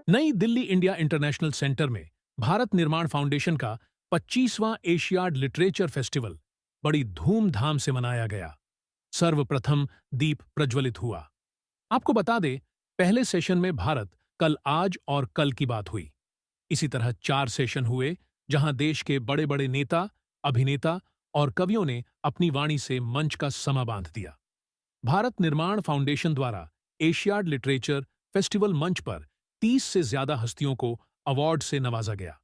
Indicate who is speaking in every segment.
Speaker 1: नई Delhi India international centre में भारत निर्माण फाउंडेशन का 25वां एशियाड लिटरेचर फेस्टिवल बड़ी धूमधाम से मनाया गया। सर्वप्रथम दीप प्रज्वलित हुआ। आपको बता दें, पहले सेशन में भारत कल, आज और कल की बात हुई। इसी तरह 4 सेशन हुए, जहां देश के बड़े बड़े नेता, अभिनेता और कवियों ने अपनी वाणी से मंच का समा बांध दिया। भारत निर्माण फाउंडेशन द्वारा एशियाड लिटरेचर फेस्टिवल मंच पर 30 से ज्यादा हस्तियों को अवार्ड से नवाजा गया।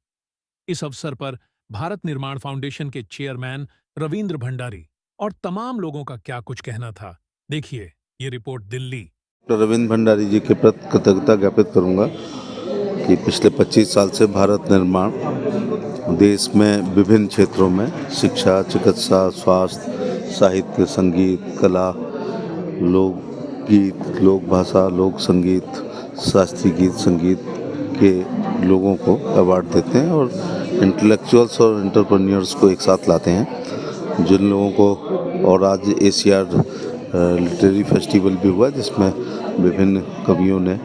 Speaker 1: इस अवसर पर भारत निर्माण फाउंडेशन के चेयरमैन रविंद्र भंडारी और तमाम लोगों का क्या कुछ कहना था, देखिए ये रिपोर्ट दिल्ली।
Speaker 2: रविंद्र भंडारी जी के प्रति कृतज्ञता ज्ञापित करूंगा कि पिछले 25 साल से भारत निर्माण देश में विभिन्न क्षेत्रों में शिक्षा, चिकित्सा, स्वास्थ्य, साहित्य, संगीत, कला, लोकगीत, लोक भाषा, लोक संगीत, शास्त्रीय गीत, संगीत के लोगों को अवार्ड देते हैं और इंटेलेक्चुअल्स और एंटरप्रेन्योर्स को एक साथ लाते हैं, जिन लोगों को। और आज एशियाड लिटरेरी फेस्टिवल भी हुआ, जिसमें विभिन्न कवियों ने,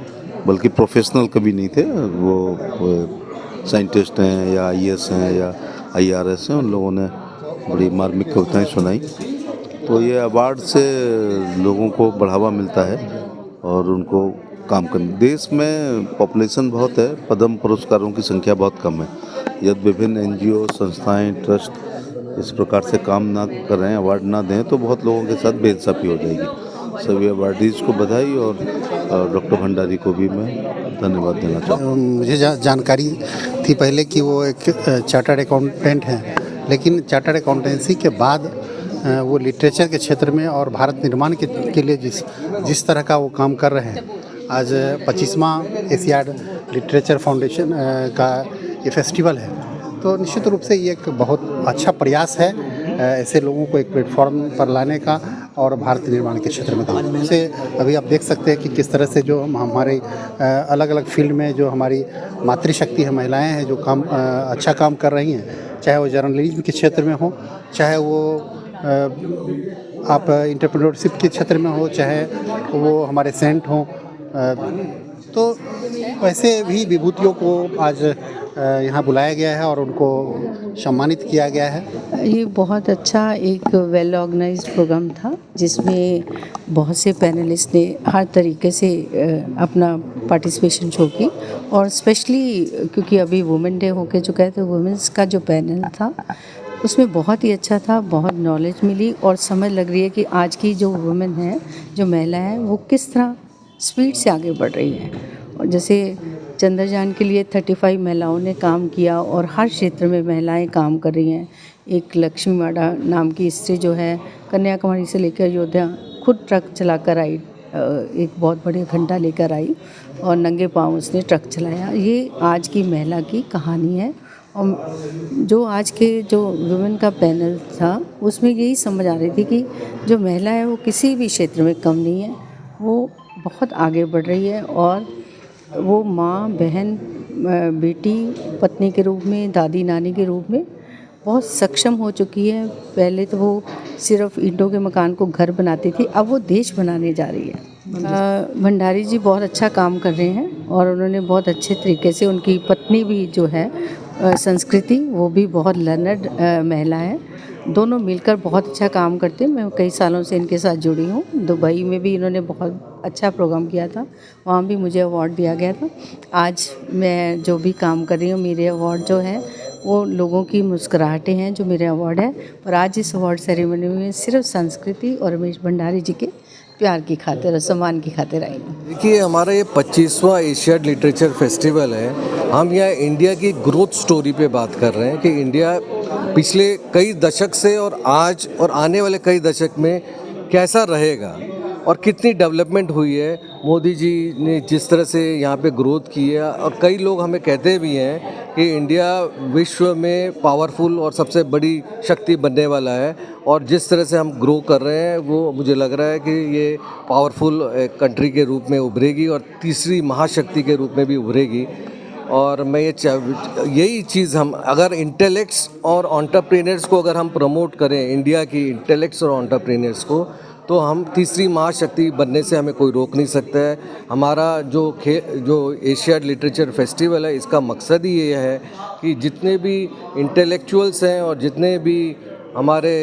Speaker 2: बल्कि प्रोफेशनल कवि नहीं थे, वो साइंटिस्ट हैं या आईएएस हैं या आईआरएस हैं, उन लोगों ने बड़ी मार्मिक कविताएं सुनाई। तो ये अवार्ड से लोगों को बढ़ावा मिलता है और उनको काम करने। देश में पॉपुलेशन बहुत है, पद्म पुरस्कारों की संख्या बहुत कम है। यदि विभिन्न एनजीओ, संस्थाएं, ट्रस्ट इस प्रकार से काम ना कर रहे हैं, अवार्ड ना दें, तो बहुत लोगों के साथ बेइंसाफी हो जाएगी। सभी अवार्डीज को बधाई और डॉक्टर भंडारी को भी मैं धन्यवाद देना चाहता हूँ।
Speaker 3: मुझे जानकारी थी पहले कि वो एक चार्टर्ड अकाउंटेंट हैं, लेकिन चार्टर्ड अकाउंटेंसी के बाद वो लिटरेचर के क्षेत्र में और भारत निर्माण के लिए जिस तरह का वो काम कर रहे हैं। आज 25वां एशियाड लिटरेचर फाउंडेशन का ये फेस्टिवल है, तो निश्चित रूप से ये एक बहुत अच्छा प्रयास है ऐसे लोगों को एक प्लेटफॉर्म पर लाने का और भारत निर्माण के क्षेत्र में काम से। अभी आप देख सकते हैं कि किस तरह से जो हमारे अलग अलग फील्ड में जो हमारी मातृशक्ति है, महिलाएं हैं, जो काम अच्छा काम कर रही हैं, चाहे वो जर्नलिज्म के क्षेत्र में हो, चाहे वो आप एंटरप्रेन्योरशिप के क्षेत्र में हो, चाहे वो हमारे सेंट हों, तो वैसे भी विभूतियों को आज यहाँ बुलाया गया है और उनको सम्मानित किया गया है।
Speaker 4: ये बहुत अच्छा एक वेल ऑर्गेनाइज्ड प्रोग्राम था, जिसमें बहुत से पैनलिस्ट ने हर तरीके से अपना पार्टिसिपेशन शो की, और स्पेशली क्योंकि अभी वुमेन डे होके चुका है, तो वुमेन्स का जो पैनल था उसमें बहुत ही अच्छा था, बहुत नॉलेज मिली और समझ लग रही है कि आज की जो वुमेन है, जो महिला है, वो किस तरह स्पीड से आगे बढ़ रही है। और जैसे चंद्रयान के लिए 35 महिलाओं ने काम किया और हर क्षेत्र में महिलाएं काम कर रही हैं। एक लक्ष्मी माडा नाम की स्त्री जो है, कन्याकुमारी से लेकर अयोध्या खुद ट्रक चलाकर आई, एक बहुत बड़ी घंटा लेकर आई और नंगे पांव उसने ट्रक चलाया। ये आज की महिला की कहानी है। और जो आज के जो वुमेन का पैनल था, उसमें यही समझ आ रही थी कि जो महिला है वो किसी भी क्षेत्र में कम नहीं है, वो बहुत आगे बढ़ रही है और वो माँ, बहन, बेटी, पत्नी के रूप में, दादी, नानी के रूप में बहुत सक्षम हो चुकी है। पहले तो वो सिर्फ ईंटों के मकान को घर बनाती थी, अब वो देश बनाने जा रही है। भंडारी जी बहुत अच्छा काम कर रहे हैं और उन्होंने बहुत अच्छे तरीके से, उनकी पत्नी भी जो है संस्कृति, वो भी बहुत लर्नड महिला है। दोनों मिलकर बहुत अच्छा काम करते हैं। मैं कई सालों से इनके साथ जुड़ी हूँ। दुबई में भी इन्होंने बहुत अच्छा प्रोग्राम किया था, वहाँ भी मुझे अवार्ड दिया गया था। आज मैं जो भी काम कर रही हूँ, मेरे अवार्ड जो है वो लोगों की मुस्कुराहटें हैं जो मेरे अवार्ड है। और आज इस अवार्ड सेरेमनी में सिर्फ संस्कृति और रमेश भंडारी जी के प्यार की खातिर और सम्मान की खातिर आई हूँ।
Speaker 5: देखिए, हमारा ये 25वां एशियाड लिटरेचर फेस्टिवल है। हम यहाँ इंडिया की ग्रोथ स्टोरी पे बात कर रहे हैं कि इंडिया पिछले कई दशक से और आज और आने वाले कई दशक में कैसा रहेगा और कितनी डेवलपमेंट हुई है। मोदी जी ने जिस तरह से यहाँ पे ग्रोथ की है, और कई लोग हमें कहते भी हैं कि इंडिया विश्व में पावरफुल और सबसे बड़ी शक्ति बनने वाला है। और जिस तरह से हम ग्रो कर रहे हैं, वो मुझे लग रहा है कि ये पावरफुल कंट्री के रूप में उभरेगी और तीसरी महाशक्ति के रूप में भी उभरेगी। और मैं यही चीज़, हम अगर इंटेलेक्ट्स और एंटरप्रेन्योर्स को अगर हम प्रमोट करें, इंडिया की इंटेलेक्ट्स और एंटरप्रेन्योर्स को, तो हम तीसरी महाशक्ति बनने से हमें कोई रोक नहीं सकता है। हमारा जो एशियाड लिटरेचर फेस्टिवल है, इसका मकसद ही ये है कि जितने भी इंटेलेक्चुअल्स हैं और जितने भी हमारे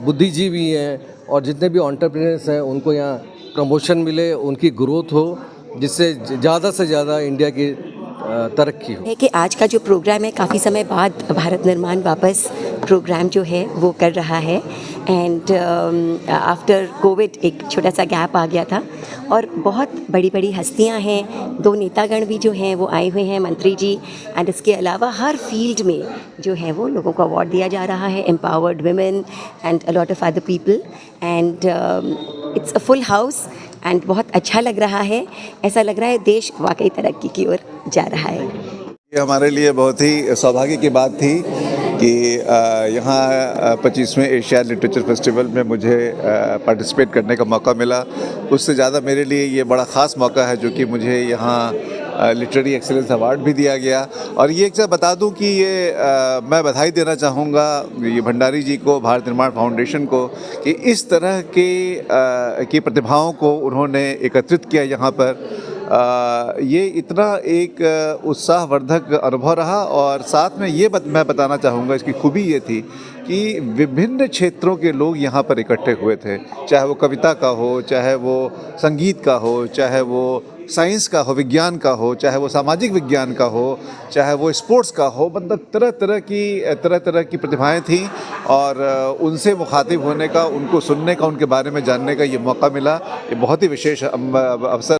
Speaker 5: बुद्धिजीवी हैं और जितने भी एंटरप्रेन्योर्स हैं, उनको यहाँ प्रमोशन मिले, उनकी ग्रोथ हो, जिससे ज़्यादा से ज़्यादा इंडिया की तरक्की हो।
Speaker 6: है कि आज का जो प्रोग्राम है, काफ़ी समय बाद भारत निर्माण वापस प्रोग्राम जो है वो कर रहा है। एंड आफ्टर कोविड एक छोटा सा गैप आ गया था और बहुत बड़ी बड़ी हस्तियां हैं, 2 नेतागण भी जो हैं वो आए हुए हैं, मंत्री जी। एंड इसके अलावा हर फील्ड में जो है वो लोगों को अवार्ड दिया जा रहा है, empowered women and a lot of other people. And it's a full house and बहुत अच्छा लग रहा है। ऐसा लग रहा है देश वाकई तरक्की की ओर जा रहा है।
Speaker 7: ये हमारे लिए बहुत ही सौभाग्य की बात थी कि यहाँ 25वें एशिया लिटरेचर फेस्टिवल में मुझे पार्टिसिपेट करने का मौका मिला। उससे ज़्यादा मेरे लिए ये बड़ा ख़ास मौका है जो कि मुझे यहाँ लिटरेरी एक्सीलेंस अवार्ड भी दिया गया। और ये एक चीज़ बता दूं कि ये मैं बधाई देना चाहूँगा ये भंडारी जी को, भारत निर्माण फाउंडेशन को, कि इस तरह की प्रतिभाओं को उन्होंने एकत्रित किया यहाँ पर। ये इतना एक उत्साहवर्धक अनुभव रहा। और साथ में ये मैं बताना चाहूँगा, इसकी खूबी ये थी कि विभिन्न क्षेत्रों के लोग यहाँ पर इकट्ठे हुए थे, चाहे वो कविता का हो, चाहे वो संगीत का हो, चाहे वो साइंस का हो, विज्ञान का हो, चाहे वो सामाजिक विज्ञान का हो, चाहे वो स्पोर्ट्स का हो। मतलब तरह तरह की प्रतिभाएं थीं और उनसे मुखातिब होने का, उनको सुनने का, उनके बारे में जानने का ये मौका मिला। ये बहुत ही विशेष अवसर